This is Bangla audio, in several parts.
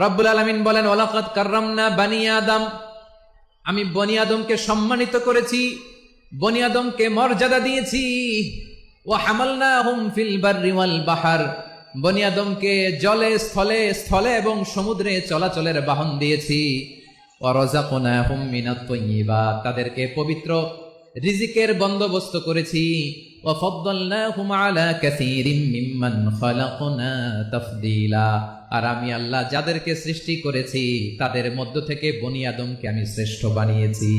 রব্বুল আলামিন বলেন ওয়ালাকাদ কাররামনা বানি আদম, আমি বনি আদমকে সম্মানিত করেছি, বনি আদমকে মর্যাদা দিয়েছি। ওয়া হামালনাহুম ফিল বাররি ওয়াল বাহর, বনি আদমকে জলে স্থলে স্থলে এবং সমুদ্রে চলাচলের বাহন দিয়েছি। ওয়া রাযাকনাহুম মিনাত তাইয়্যিবাত, তাদেরকে পবিত্র রিজিকের বন্দোবস্ত করেছি। ওয়া ফাদ্দালনাহুম আলা কাসীরিম মিম্মান খালাকনা তাফদীলা, আর আমি আল্লাহ যাদেরকে সৃষ্টি করেছি তাদের মধ্য থেকে বনি আদমকে আমি শ্রেষ্ঠ বানিয়েছি।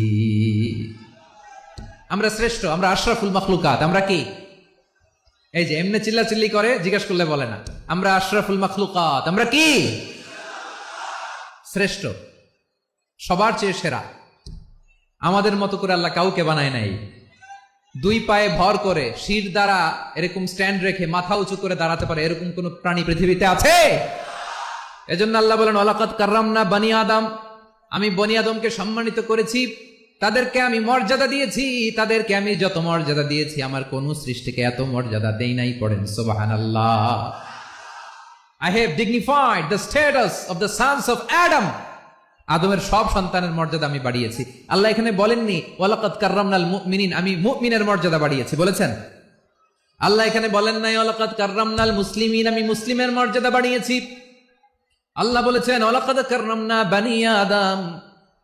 আমরা শ্রেষ্ঠ, আমরা আশরাফুল মাখলুকাত। আমরা কি এই যে এমনি চিল্লাচিল্লি করে জিজ্ঞেস করলে বলে না, আমরা আশরাফুল মাখলুকাত। আমরা কি শ্রেষ্ঠ, সবার চেয়ে সেরা। আমাদের মতো করে আল্লাহ কাউকে বানায় নাই। দুই পায়ে ভর করে শির দ্বারা এরকম স্ট্যান্ড রেখে মাথা উঁচু করে দাঁড়াতে পারে এরকম কোন প্রাণী পৃথিবীতে আছে? এজন্য আল্লাহ বলেন ওয়ালাকাদ কাররামনা বানি আদম, আমি বনি আদমকে সম্মানিত করেছি, তাদেরকে আমি মর্যাদা দিয়েছি। তাদেরকে আমি যত মর্যাদা দিয়েছি আমার কোন সৃষ্টিকে এত মর্যাদা দেই নাই। পড়েন সুবহানাল্লাহ। I have dignified the status of the sons of Adam, আদমের সব সন্তানের মর্যাদা আমি বাড়িয়েছি। আল্লাহ এখানে বলেননি ওয়ালাকাদ কাররামনাল মুমিনিন, আমি মুমিনের মর্যাদা বাড়িয়েছি, বলেছেন? আল্লাহ এখানে বলেন নাই ওয়ালাকাদ কাররামনাল মুসলিমিন, আমি মুসলিমের মর্যাদা বাড়িয়েছি। আল্লাহ বলেছেন ওয়ালাকাদ কাররামনা বানি আদম,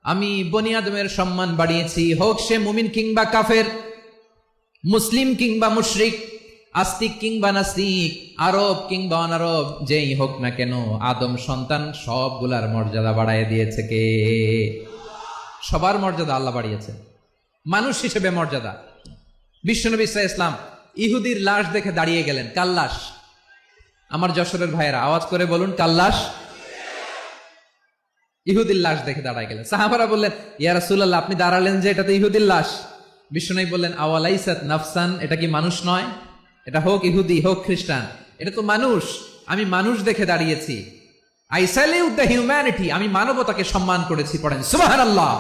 আমি বনি আদমের সম্মান বাড়িয়েছি। হোক সে মুমিন কিংবা কাফের, মুসলিম কিংবা মুশরিক, আস্তিক কিংবা নাস্তিক, আরব কিংবা অনারব, যেই হোক না কেন আদম সন্তান সবগুলার মর্যাদা বাড়ায় দিয়েছে কে? সবার মর্যাদা আল্লাহ বাড়িয়েছে। মানুষ হিসেবে মর্যাদা। বিশ্বনবী সাল্লাল্লাহু আলাইহি ওয়াসাল্লাম ইহুদির লাশ দেখে দাঁড়িয়ে গেলেন। কার লাশ? আমার যশোরের ভাইয়েরা আওয়াজ করে বলুন, কার লাশ? ইহুদির লাশ দেখে দাঁড়ায় গেলেন। সাহাবারা বললেন ইয়া রাসূলুল্লাহ, আপনি দাঁড়ালেন যে, এটা তো ইহুদির লাশ। বিশ্বনবী বললেন আওয়ালাইসাত নাফসান, এটা কি মানুষ নয়? এটা হোক ইহুদি হোক খ্রিস্টান, এটা তো মানুষ। আমি মানুষ দেখে দাঁড়িয়েছি। আই স্যালিউট দ্য হিউম্যানিটি, আমি মানবতাকে সম্মান করেছি। পড়েন সুবহানাল্লাহ।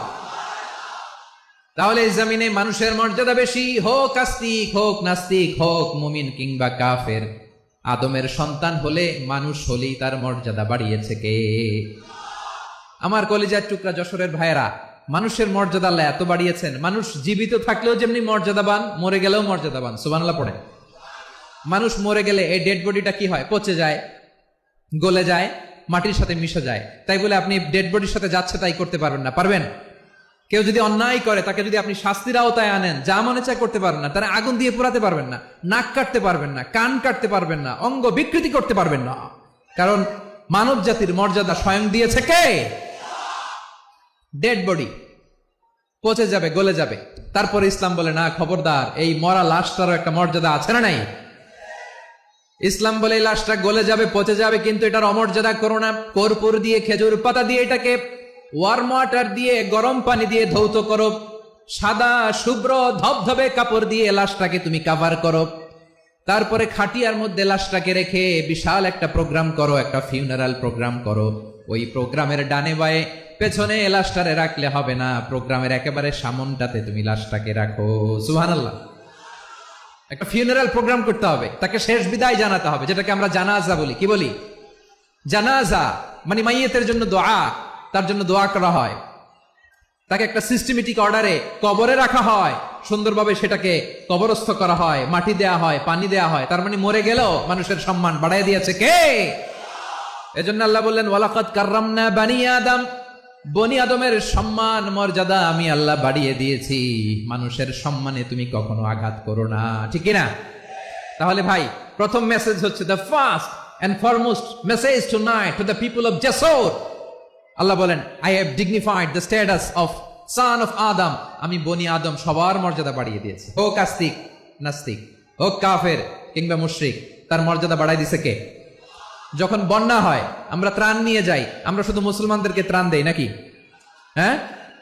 তাহলে এই জমিনে মানুষের মর্যাদা বেশি, হোক আস্তিক হোক নাস্তিক, হোক মুমিন কিংবা কাফের। আদমের সন্তান হলে, মানুষ হলেই তার মর্যাদা বাড়িয়েছে কে? আমার কলিজার টুকরা যশোরের ভাইয়েরা, মানুষের মর্যাদা আল্লাহ এত বাড়িয়েছেন, মানুষ জীবিত থাকলেও যেমনি মর্যাদাবান, মরে গেলেও মর্যাদাবান। সুবহানাল্লাহ পড়ে। মানুষ মরে গেলে এই ডেড বডিটা কি হয়? পচে যায়, গলে যায়, মাটির সাথে মিশে যায়। তাই বলে আপনি ডেড বডির সাথে যাচ্ছে তাই করতে পারবেন না। পারবেন? কেউ যদি অন্যায় করে তাকে যদি আপনি শাস্তির আওতায় আনেন, যা মনে চায় করতে পারবেন না। তারা আগুন দিয়ে পোড়াতে পারবেন না, নাক কাটতে পারবেন না, কান কাটতে পারবেন না, অঙ্গ বিকৃতি করতে পারবেন না। কারণ মানব জাতির মর্যাদা স্বয়ং দিয়েছে কে? ডেড বডি পচে যাবে, গলে যাবে। তারপরে ইসলাম বলে না, খবরদার, এই মরা লাশটারও একটা মর্যাদা আছে না নাই? ইসলাম বলে এই লাশটা গলে যাবে, পচে যাবে, কিন্তু এটার অমর্যাদা করো না। কর্পূর দিয়ে, খেজুর পাতা দিয়ে এটাকে ওয়ার্ম ওয়াটার দিয়ে, গরম পানি দিয়ে ধৌত করো। সাদা শুভ্র ধবধবে কাপড় দিয়ে লাশটাকে তুমি কাভার করো। তারপরে খাটিয়ার মধ্যে লাশটাকে রেখে বিশাল একটা প্রোগ্রাম করো, একটা ফিউনারাল প্রোগ্রাম করো। ওই প্রোগ্রামের ডানে বায়ে পেছনে লাশটারে রাখলে হবে না, প্রোগ্রামের একেবারে সামনটাতে তুমি লাশটাকে রাখো। সুবহানাল্লাহ। একটা ফিউনারাল প্রোগ্রাম করতে হবে, তাকে শেষ বিদায় জানাতে হবে, যেটাকে আমরা জানাজা বলি। কি বলি? জানাজা মানে মাইয়েতের জন্য দোয়া, তার জন্য দোয়া করা হয়। তাকে একটা সিস্টেমেটিক অর্ডারে কবরে রাখা হয়, সুন্দরভাবে সেটাকে কবরস্থ করা হয়, মাটি দেয়া হয়, পানি দেয়া হয়। তার মানে মরে গেলেও মানুষের সম্মান বাড়ায় দিয়েছে কে? এজন্য আল্লাহ বললেন ওয়ালাকাদ কাররামনা বানি আদম, বনি আদমের সম্মান মর্যাদা আমি আল্লাহ বাড়িয়ে দিয়েছি। মানুষের সম্মানে তুমি কখনো আঘাত করো না, ঠিক না? তাহলে ভাই, প্রথম মেসেজ হচ্ছে, the first and foremost message tonight to the people of Jessore. Allah বলেন I have dignified the status of son of Adam, আমি বনি আদম সবার মর্যাদা বাড়িয়ে দিয়েছি। হোক আস্তিক নাস্তিক, হোক কাফের কিংবা মুশরিক, তার মর্যাদা বাড়াই দিছে কে? যখন বন্যা হয় আমরা ত্রাণ নিয়ে যাই, আমরা শুধু মুসলমানদেরকে ত্রাণ দেই নাকি? হ্যাঁ,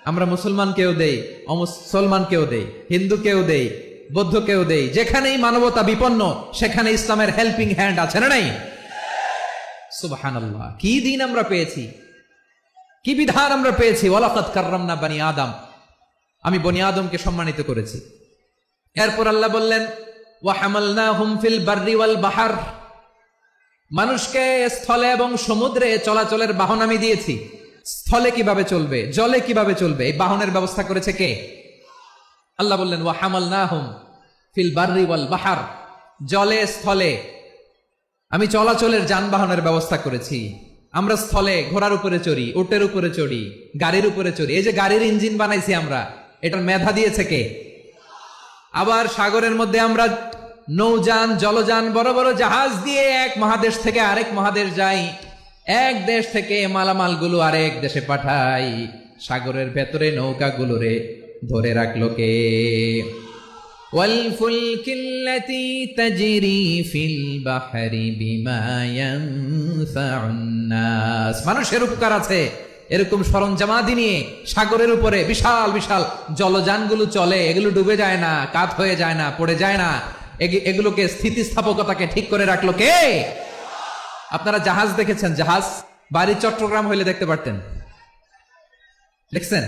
আমরা মুসলমানকেও দেই, অমুসলমানকেও দেই, হিন্দুকেও দেই, বৌদ্ধকেও দেই। যেখানেই মানবতা বিপন্ন সেখানে ইসলামের হেল্পিং হ্যান্ড আছে না নাই? সুবহানাল্লাহ। কি দিন আমরা পেয়েছি, কি বিধান আমরা পেয়েছি। ওয়ালাকাদ কাররামনা বানি আদম, আমি বনি আদমকে সম্মানিত করেছি। এরপর আল্লাহ বললেন ওয়া হামালনাহুম ফিল বাররি ওয়াল বাহর, মানুষকে স্থলে এবং সমুদ্রে চলাচলের বাহন আমি দিয়েছি। স্থলে কিভাবে চলবে, জলে কিভাবে চলবে, এই বাহনের ব্যবস্থা করেছে কে? আল্লাহ বললেন ওয়া হামালনাহুম ফিল বাররি ওয়াল বাহর, জলে স্থলে আমি চলাচলের যানবাহনের ব্যবস্থা করেছি। আমরা স্থলে ঘোড়ার উপরে চড়ি, উটের উপরে চড়ি, গাড়ির উপরে চড়ি। এই যে গাড়ির ইঞ্জিন বানাইছি আমরা, এটার মেধা দিয়েছে কে? আবার সাগরের মধ্যে আমরা নৌযান, জলযান, বড় বড় জাহাজ দিয়ে এক মহাদেশ থেকে আরেক মহাদেশ যাই, এক দেশ থেকে মালামাল গুলো আরেক দেশে পাঠাই। সাগরের ভেতরে নৌকাগুলোরে ধরে রাখলো কে? والفلك التي تجري في البحر بما ينفع الناس, মানুষের উপকার আছে এরকম সরঞ্জামাদি নিয়ে সাগরের উপরে বিশাল বিশাল জলযানগুলো চলে। এগুলো ডুবে যায় না, কাত হয়ে যায় না, পড়ে যায় না। এগুলোকে স্থিতিস্থাপকতাকে ঠিক করে রাখলো কে? আপনারা জাহাজ দেখেছেন? জাহাজ বাড়ির চট্টগ্রাম হইলে দেখতে পারতেন, দেখছেন?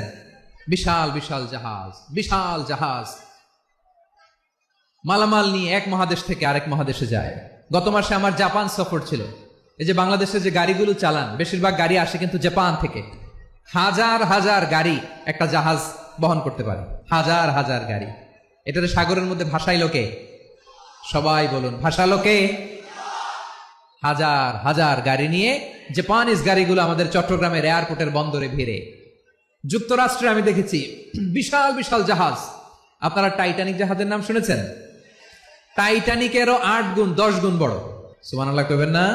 বিশাল বিশাল জাহাজ, বিশাল জাহাজ মালামাল নিয়ে এক মহাদেশ থেকে আরেক মহাদেশে যায়। গত মাসে আমার জাপান সফর ছিল। এই যে বাংলাদেশে যে গাড়িগুলো চালান, বেশিরভাগ গাড়ি আসে কিন্তু জাপান থেকে। হাজার হাজার গাড়ি একটা জাহাজ বহন করতে পারে, হাজার হাজার গাড়ি। এটাতে সাগরের মধ্যে ভাসাইলো কে? সবাই বলুন, ভাসালো কে? হাজার হাজার গাড়ি নিয়ে জাপানিজ গাড়িগুলো আমাদের চট্টগ্রামের এয়ারপোর্টের বন্দরে ভিড়ে। যুক্তরাষ্ট্রে আমি দেখেছি বিশাল বিশাল জাহাজ। আপনারা টাইটানিক জাহাজের নাম শুনেছেন? টাইটানিকেরও 8 গুণ 10 গুণ বড়। সুবহানাল্লাহ কইবেন না?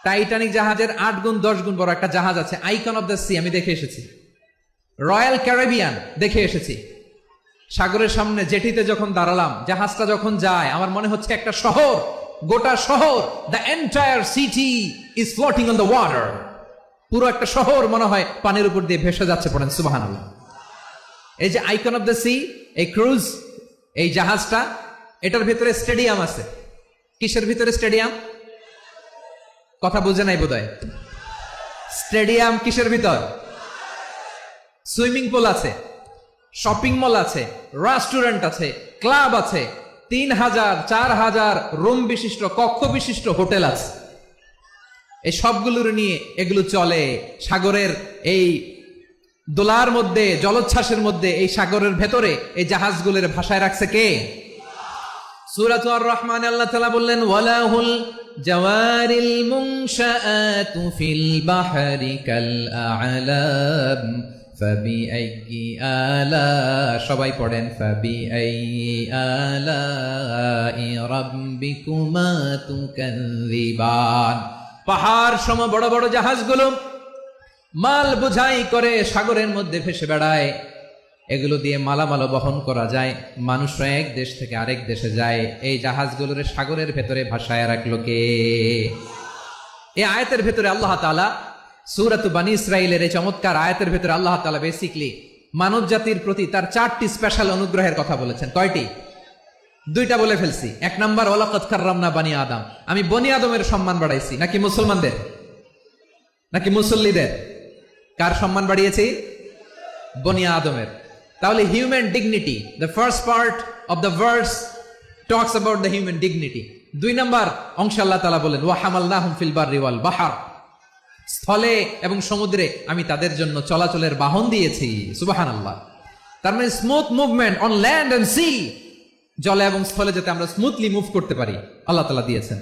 টাইটানিক জাহাজের 8 গুণ 10 গুণ বড় একটা জাহাজ আছে, আইকন অফ দ্য সি, আমি দেখে এসেছি। রয়্যাল ক্যারিবিয়ান দেখে এসেছি। সাগরের সামনে জেটিতে যখন দাঁড়ালাম, জাহাজটা যখন যায়, আমার মনে হচ্ছে একটা শহর, গোটা শহর, the entire city is floating on the water. পুরো একটা শহর মনে হয় পানির উপর দিয়ে ভেসে যাচ্ছে। পড়েন সুবহানাল্লাহ। এই যে আইকন অফ দ্য সি, এই ক্রুজ, এই জাহাজটা, এটার ভিতরে স্টেডিয়াম আছে। কিসের ভিতরে স্টেডিয়াম? কথা বুঝে নাই বোধহয়। স্টেডিয়াম কিসের ভিতর? সুইমিং পুল আছে, শপিং মল আছে, রেস্টুরেন্ট আছে, ক্লাব আছে, 3000 4000 রুম বিশিষ্ট, কক্ষ বিশিষ্ট হোটেল আছে। এই সবগুলোর নিয়ে এগুলো চলে সাগরের এই দোলার মধ্যে, জলোচ্ছ্বাসের মধ্যে। এই সাগরের ভেতরে এই জাহাজগুলোর ভাষায় রাখছে কে? সূরাত আর-রহমান আল্লাহ তাআলা বললেন ওয়ালাহুল জাওয়ারিল মুনশাআতু ফিল বাহরি কাল আ'লাম ফাবিআইয়ি আলা, সবাই পড়েন, ফাবিআইয়ি আলাই রাব্বিকুমা তুকাযযিবান। পাহাড় সম বড় বড় জাহাজগুলো মাল বোঝাই করে সাগরের মধ্যে ভেসে বেড়ায়। এগুলো দিয়ে মালামাল বহন করা যায়, মানুষরা এক দেশ থেকে আরেক দেশে যায়। এই জাহাজগুলোর সাগরের ভেতরে ভাসায় রাখলো কে? এই আয়াতের ভেতরে আল্লাহ তাআলা সূরাত বনী ইসরাঈলের এই চমৎকার আয়াতের ভেতরে আল্লাহ তাআলা বেসিক্যালি মানব জাতির প্রতি তার 4টি স্পেশাল অনুগ্রহের কথা বলেছেন। কয়টি? 2টা বলে ফেলছি। 1 নাম্বার ওয়ালাকাদ কাররামনা বনী আদম, আমি বনী আদমের সম্মান বাড়াইছি। নাকি মুসলমানদের? নাকি মুসল্লিদের? কার সম্মান বাড়িয়েছি? বনী আদমের। তাহলে human dignity, the first part of the verse talks about the human dignity. 2 number অংশে আল্লাহ তাআলা বলেন ওয়া হামালনাহুম ফিল বাররি ওয়াল বাহর, স্থলে এবং সমুদ্রে আমি তাদের জন্য চলাচলের বাহন দিয়েছি। সুবহানাল্লাহ। তার মানে smooth movement on land and sea, জলে এবং স্থলে যাতে আমরা স্মুথলি মুভ করতে পারি আল্লাহ তাআলা দিয়েছেন।